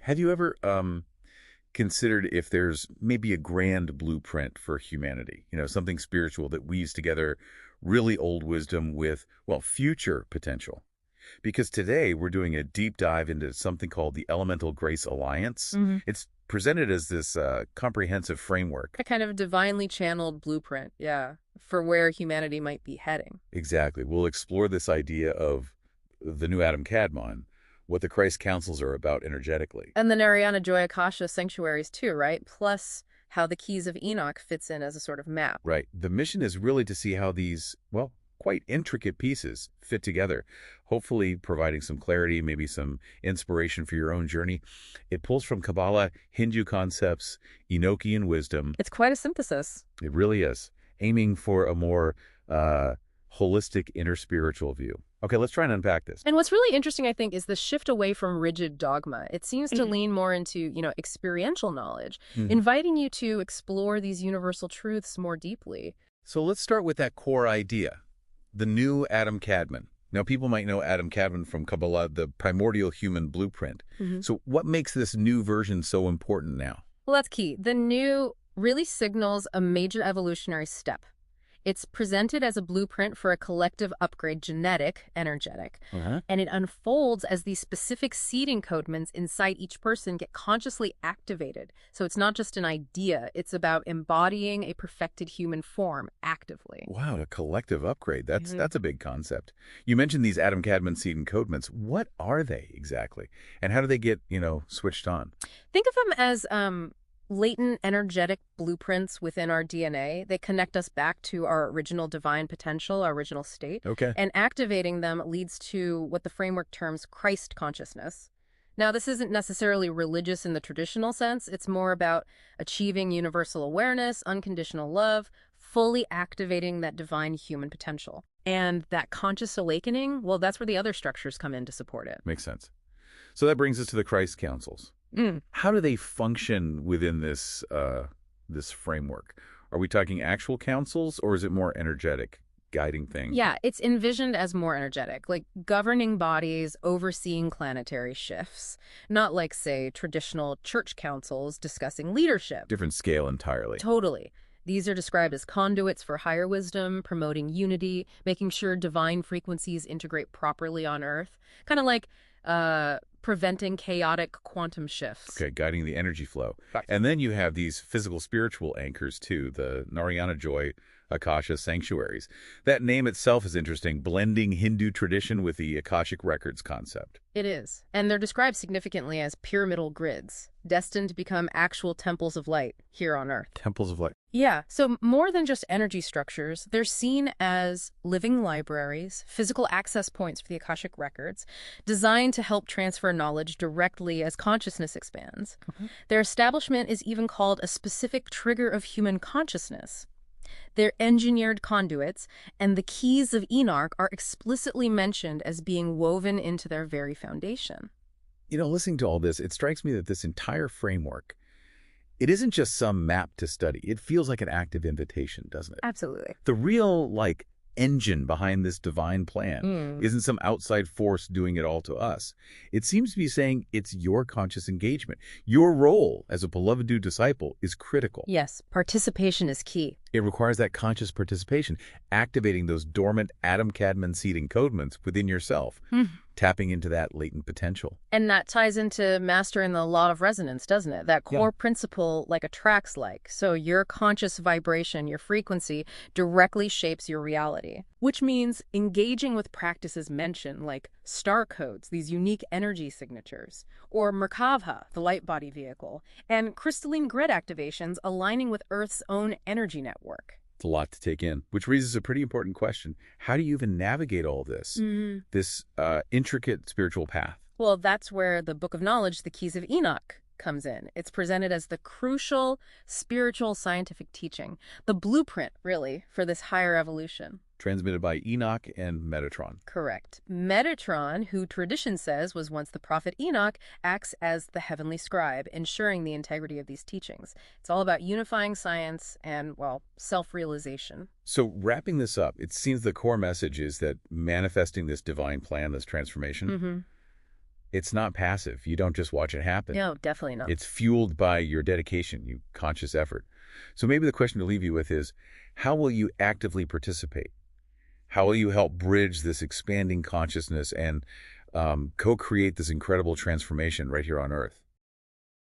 Have you ever considered if there's maybe a grand blueprint for humanity? Something spiritual that weaves together really old wisdom with, well, future potential. Because today we're doing a deep dive into something called the Elemental Grace Alliance. Hmm. It's presented as this comprehensive framework. A kind of divinely channeled blueprint, yeah, for where humanity might be heading. Exactly. We'll explore this idea of the new Adam Kadmon, what the Christ councils are about energetically. And the Narayana Joy Akasha sanctuaries too, right? Plus how the Keys of Enoch fits in as a sort of map. Right. The mission is really to see how these, well, quite intricate pieces fit together, hopefully providing some clarity, maybe some inspiration for your own journey. It pulls from Kabbalah, Hindu concepts, Enochian wisdom. It's quite a synthesis. It really is, aiming for a more holistic inner spiritual view. Okay, let's try and unpack this. And what's really interesting, I think, is the shift away from rigid dogma. It seems to lean more into, experiential knowledge, inviting you to explore these universal truths more deeply. So let's start with that core idea, the new Adam Kadmon. Now, people might know Adam Kadmon from Kabbalah, the primordial human blueprint. So what makes this new version so important now? Well, that's key. The new really signals a major evolutionary step. It's presented as a blueprint for a collective upgrade, genetic, energetic, and it unfolds as these specific seed encodements inside each person get consciously activated. So it's not just an idea, it's about embodying a perfected human form actively. Wow, a collective upgrade. That's a big concept. You mentioned these Adam Kadmon seed encodements. What are they exactly? And how do they get, switched on? Think of them as latent energetic blueprints within our DNA. They connect us back to our original divine potential, our original state. Okay. And activating them leads to what the framework terms Christ consciousness. Now, this isn't necessarily religious in the traditional sense. It's more about achieving universal awareness, unconditional love, fully activating that divine human potential. And that conscious awakening, well, that's where the other structures come in to support it. Makes sense. So that brings us to the Christ councils. How do they function within this this framework? Are we talking actual councils, or is it more energetic, guiding things? Yeah, it's envisioned as more energetic, like governing bodies overseeing planetary shifts, not like, say, traditional church councils discussing leadership. Different scale entirely. Totally. These are described as conduits for higher wisdom, promoting unity, making sure divine frequencies integrate properly on Earth. Kind of like preventing chaotic quantum shifts. Okay, guiding the energy flow. Right. And then you have these physical spiritual anchors too, the Narayana Joy Akasha sanctuaries. That name itself is interesting, blending Hindu tradition with the Akashic Records concept. It is. And they're described significantly as pyramidal grids, destined to become actual temples of light here on Earth. Temples of light. Yeah, so more than just energy structures, they're seen as living libraries, physical access points for the Akashic Records, designed to help transfer knowledge directly as consciousness expands. Their establishment is even called a specific trigger of human consciousness. They're engineered conduits, and the Keys of Enoch are explicitly mentioned as being woven into their very foundation. Listening to all this, it strikes me that this entire framework, it isn't just some map to study. It feels like an active invitation, doesn't it? Absolutely. The real, engine behind this divine plan isn't some outside force doing it all to us. It seems to be saying it's your conscious engagement. Your role as a beloved new disciple is critical. Yes, participation is key. It requires that conscious participation, activating those dormant Adam Kadmon seed encodements within yourself, tapping into that latent potential. And that ties into mastering the law of resonance, doesn't it? That core principle attracts like. So your conscious vibration, your frequency, directly shapes your reality. Which means engaging with practices mentioned like star codes, these unique energy signatures, or Merkavha, the light body vehicle, and crystalline grid activations aligning with Earth's own energy network. It's a lot to take in, which raises a pretty important question. How do you even navigate all this, this intricate spiritual path? Well, that's where the Book of Knowledge, the Keys of Enoch, comes in. It's presented as the crucial spiritual scientific teaching, the blueprint, really, for this higher evolution. Transmitted by Enoch and Metatron. Correct. Metatron, who tradition says was once the prophet Enoch, acts as the heavenly scribe, ensuring the integrity of these teachings. It's all about unifying science and, self-realization. So wrapping this up, it seems the core message is that manifesting this divine plan, this transformation, It's not passive. You don't just watch it happen. No, definitely not. It's fueled by your dedication, your conscious effort. So maybe the question to leave you with is, how will you actively participate? How will you help bridge this expanding consciousness and co-create this incredible transformation right here on Earth?